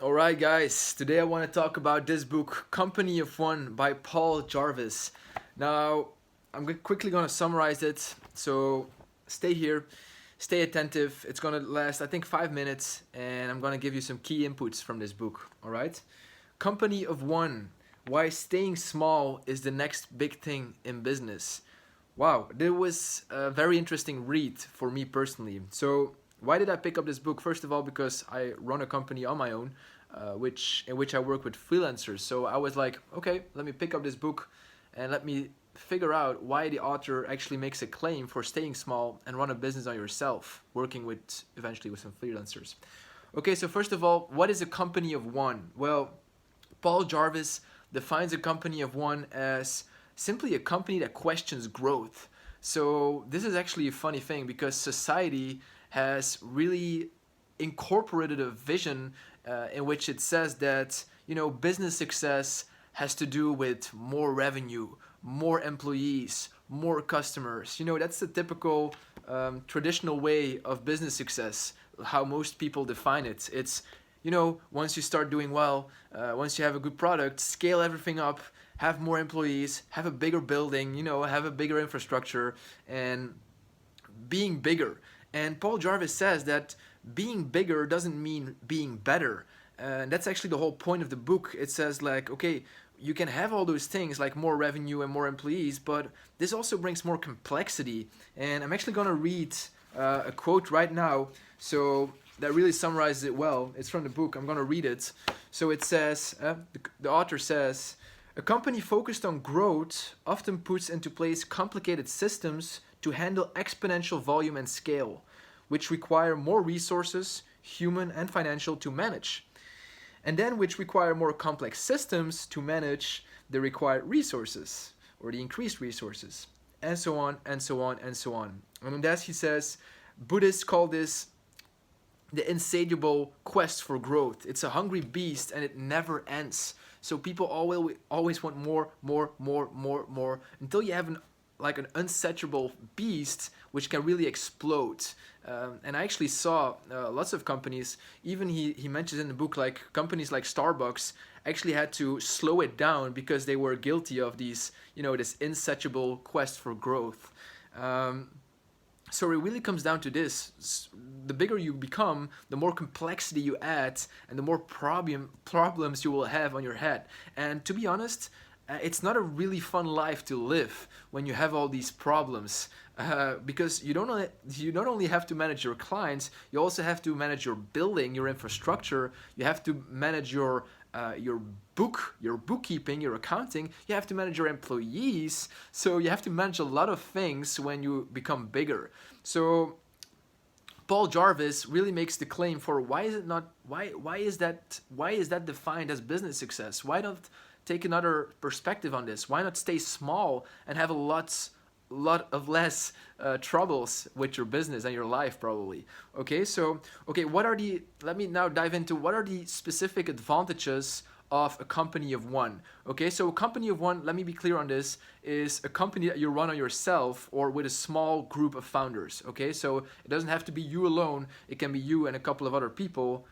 Alright guys, today I want to talk about this book, Company of One by Paul Jarvis. Now, quickly going to summarize it, so stay here, stay attentive. It's going to last, I think, 5 minutes, and I'm going to give you some key inputs from this book, alright? Company of One, why staying small is the next big thing in business. Wow, that was a very interesting read for me personally. So, why did I pick up this book? First of all, because I run a company on my own, in which I work with freelancers. So I was like, okay, let me pick up this book and let me figure out why the author actually makes a claim for staying small and run a business on yourself, working with eventually with some freelancers. Okay, so first of all, what is a company of one? Well, Paul Jarvis defines a company of one as simply a company that questions growth. So this is actually a funny thing because society has really incorporated a vision in which it says that business success has to do with more revenue, more employees, more customers. That's the typical traditional way of business success, how most people define it. It's once you start doing well, once you have a good product, scale everything up, have more employees, have a bigger building, have a bigger infrastructure, and being bigger. And Paul Jarvis says that being bigger doesn't mean being better. And that's actually the whole point of the book. It says, like, okay, you can have all those things like more revenue and more employees, but this also brings more complexity. And I'm actually going to read a quote right now. So that really summarizes it well. It's from the book. I'm going to read it. So it says, the author says, a company focused on growth often puts into place complicated systems to handle exponential volume and scale, which require more resources, human and financial, to manage. And then which require more complex systems to manage the required resources or the increased resources, and so on and so on and so on. And as he says, Buddhists call this the insatiable quest for growth. It's a hungry beast and it never ends. So people always want more until you have an unsatiable beast which can really explode. And I actually saw lots of companies, even he mentions in the book, like companies like Starbucks actually had to slow it down because they were guilty of this insatiable quest for growth. So it really comes down to this. The bigger you become, the more complexity you add, and the more problems you will have on your head. And to be honest, it's not a really fun life to live when you have all these problems, because you not only have to manage your clients, you also have to manage your building, your infrastructure. You have to manage your bookkeeping, your accounting. You have to manage your employees. So you have to manage a lot of things when you become bigger. So Paul Jarvis really makes the claim for why is that defined as business success? Why not take another perspective on this? Why not stay small and have a lot of less troubles with your business and your life, probably? Okay, so let me now dive into what are the specific advantages of a company of one. Okay, so a company of one, let me be clear on this, is a company that you run on yourself or with a small group of founders. Okay, so it doesn't have to be you alone. It can be you and a couple of other people,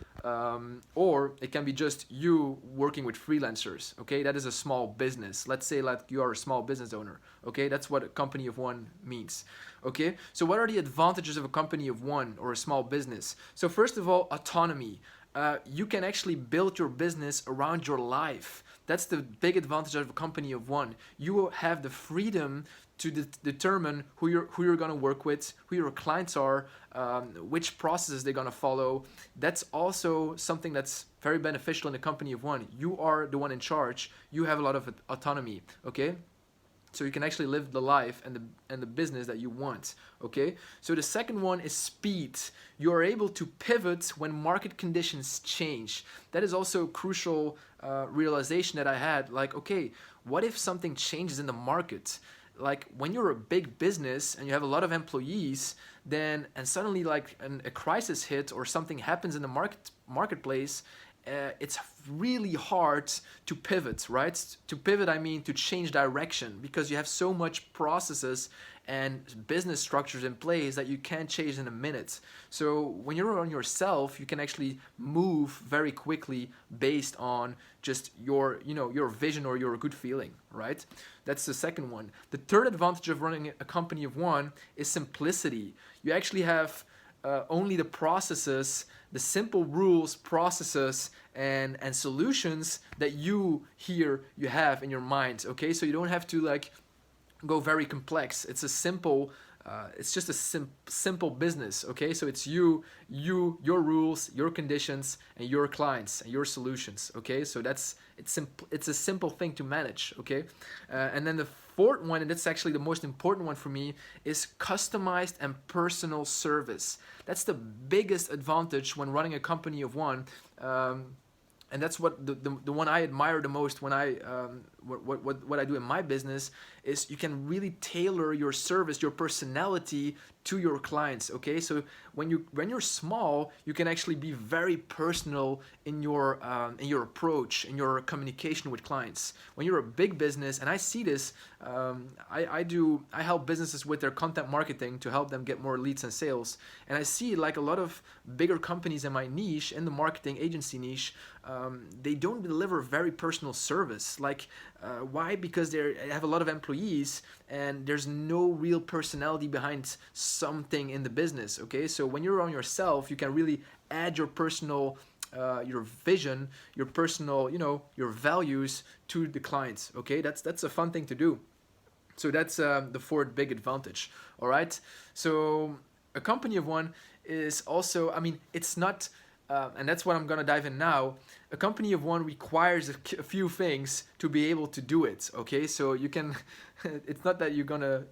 or it can be just you working with freelancers. Okay, that is a small business. Let's say like you are a small business owner. Okay, that's what a company of one means. Okay, so what are the advantages of a company of one or a small business? So first of all, autonomy. You can actually build your business around your life. That's the big advantage of a company of one. You will have the freedom to determine who you're going to work with, who your clients are, which processes they're going to follow. That's also something that's very beneficial in a company of one. You are the one in charge. You have a lot of autonomy. Okay. So you can actually live the life and the business that you want. Okay. So the second one is speed. You are able to pivot when market conditions change. That is also a crucial realization that I had. Like, okay, what if something changes in the market? Like when you're a big business and you have a lot of employees, then and suddenly like a crisis hit or something happens in the marketplace, it's really hard to pivot, right? To pivot, I mean to change direction, because you have so much processes and business structures in place that you can't change in a minute. So when you're on yourself, you can actually move very quickly based on just your vision or your good feeling, right? That's the second one. The third advantage of running a company of one is simplicity. You actually have only the processes, the simple rules, processes, and solutions that you have in your mind. Okay, so you don't have to like go very complex. It's a simple. It's just a simple business. Okay, so it's your rules, your conditions, and your clients and your solutions. Okay, so it's a simple thing to manage. Okay, and then the fourth one, and that's actually the most important one for me, is customized and personal service. That's the biggest advantage when running a company of one. And that's what the one I admire the most when I what I do in my business is you can really tailor your service, your personality to your clients. Okay, so when you're small, you can actually be very personal in your approach, in your communication with clients. When you're a big business, and I see this, I help businesses with their content marketing to help them get more leads and sales, and I see like a lot of bigger companies in my niche, in the marketing agency niche, they don't deliver very personal service. Like, why? Because they have a lot of employees and there's no real personality behind something in the business. Okay, so when you're on yourself, you can really add your personal, your vision, your personal, your values to the clients. Okay, that's a fun thing to do. So that's the fourth big advantage. All right, so a company of one is also, I mean, it's not. And that's what I'm gonna dive in now. A company of one requires a few things to be able to do it. Okay, so you can. It's not that you're gonna,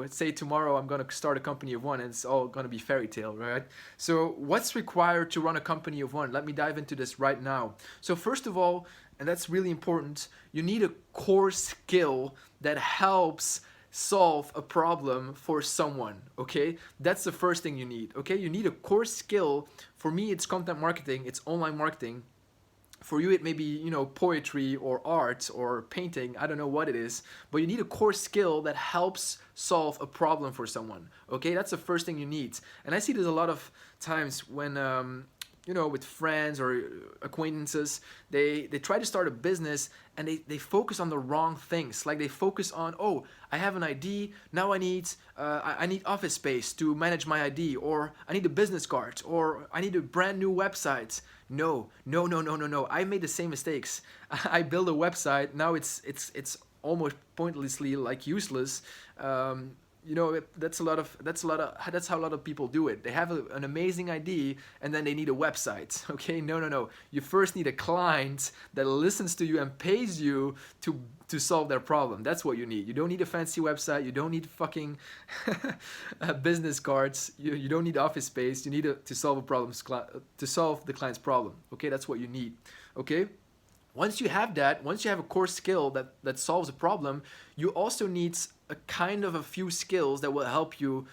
say tomorrow I'm gonna start a company of one and it's all gonna be fairy tale, right? So what's required to run a company of one? Let me dive into this right now. So first of all, and that's really important, you need a core skill that helps solve a problem for someone. Okay, that's the first thing you need. Okay, you need a core skill. For me, it's content marketing, it's online marketing. For you, it may be, poetry or art or painting. I don't know what it is, but you need a core skill that helps solve a problem for someone. Okay, that's the first thing you need. And I see this a lot of times when with friends or acquaintances, they try to start a business and they focus on the wrong things. Like they focus on, oh, I have an ID, now I need office space to manage my ID, or I need a business card, or I need a brand new website. No. I made the same mistakes. I built a website, now it's almost pointlessly like useless. That's how a lot of people do it. They have an amazing idea and then they need a website. Okay, no. You first need a client that listens to you and pays you to solve their problem. That's what you need. You don't need a fancy website. You don't need fucking business cards. You don't need office space. You need to solve to solve the client's problem. Okay, that's what you need. Okay. Once you have that, once you have a core skill that solves a problem, you also need a kind of a few skills that will help you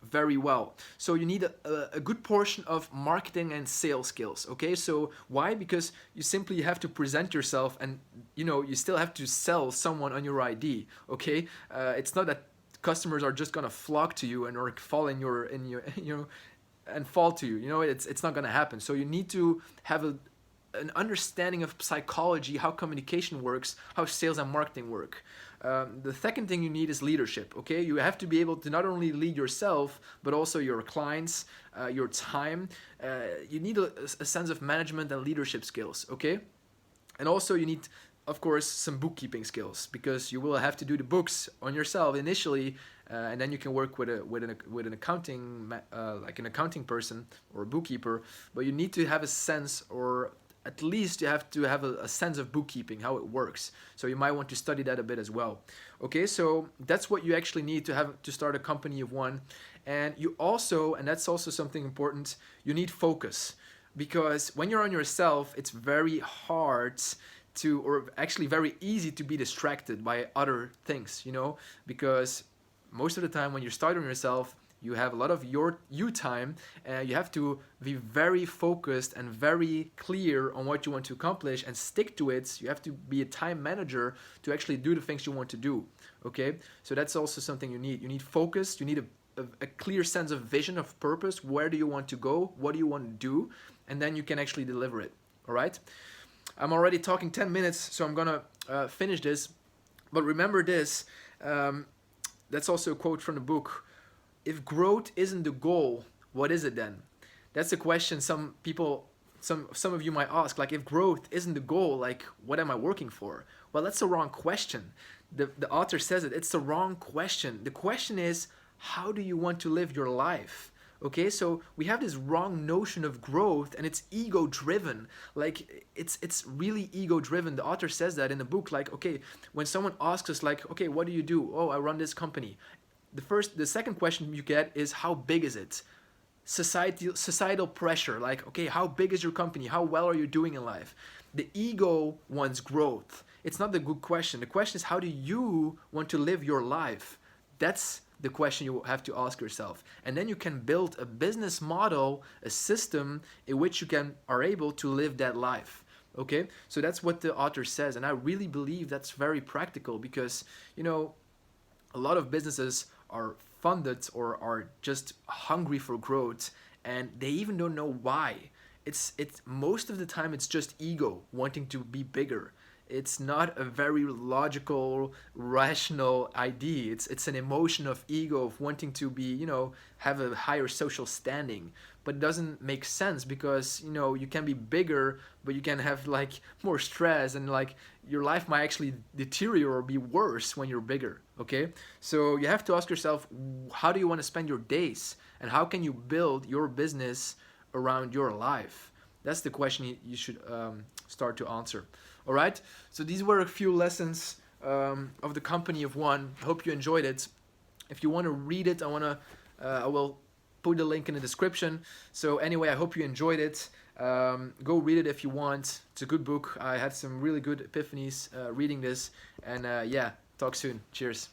very well. So you need a good portion of marketing and sales skills. Okay, so why? Because you simply have to present yourself, and you still have to sell someone on your ID. Okay, it's not that customers are just gonna flock to you and or fall in your and fall to you. It's not gonna happen. So you need to have an understanding of psychology, how communication works, how sales and marketing work. The second thing you need is leadership. Okay, you have to be able to not only lead yourself but also your clients, your time. You need a sense of management and leadership skills. Okay, and also you need, of course, some bookkeeping skills, because you will have to do the books on yourself initially, and then you can work with an accounting like an accounting person or a bookkeeper. But you need to have a sense, or at least you have to have a sense of bookkeeping, how it works. So you might want to study that a bit as well. Okay, so that's what you actually need to have to start a company of one. And you also, and that's also something important, you need focus. Because when you're on yourself, it's very hard to, or actually very easy to be distracted by other things, because most of the time when you start on yourself, You have a lot of you time, and you have to be very focused and very clear on what you want to accomplish and stick to it. You have to be a time manager to actually do the things you want to do. Okay, so that's also something you need. You need focus. You need a clear sense of vision, of purpose. Where do you want to go? What do you want to do? And then you can actually deliver it. All right. I'm already talking 10 minutes, so I'm gonna finish this. But remember this. That's also a quote from the book. If growth isn't the goal, what is it then? That's a question some people, some of you might ask. Like, if growth isn't the goal, like, what am I working for? Well, that's the wrong question. The author says it. It's the wrong question. The question is, how do you want to live your life? Okay, so we have this wrong notion of growth, and it's ego driven. Like, it's really ego driven. The author says that in the book. Like, okay, when someone asks us, like, okay, what do you do? Oh, I run this company. The second question you get is, how big is it? Societal pressure. Like, okay, how big is your company? How well are you doing in life? The ego wants growth. It's not the good question. The question is, how do you want to live your life? That's the question you have to ask yourself. And then you can build a business model, a system in which you are able to live that life. Okay, so that's what the author says, and I really believe that's very practical, because a lot of businesses are funded or are just hungry for growth, and they even don't know why. It's most of the time it's just ego wanting to be bigger. It's not a very logical, rational idea. It's an emotion of ego, of wanting to be, have a higher social standing. But it doesn't make sense, because, you can be bigger, but you can have like more stress, and like your life might actually deteriorate or be worse when you're bigger. Okay? So you have to ask yourself, how do you want to spend your days? And how can you build your business around your life? That's the question you should start to answer. All right, so these were a few lessons of the Company of One. Hope you enjoyed it. If you want to read it, I will put the link in the description. So anyway, I hope you enjoyed it. Go read it if you want. It's a good book. I had some really good epiphanies reading this. And yeah, talk soon. Cheers.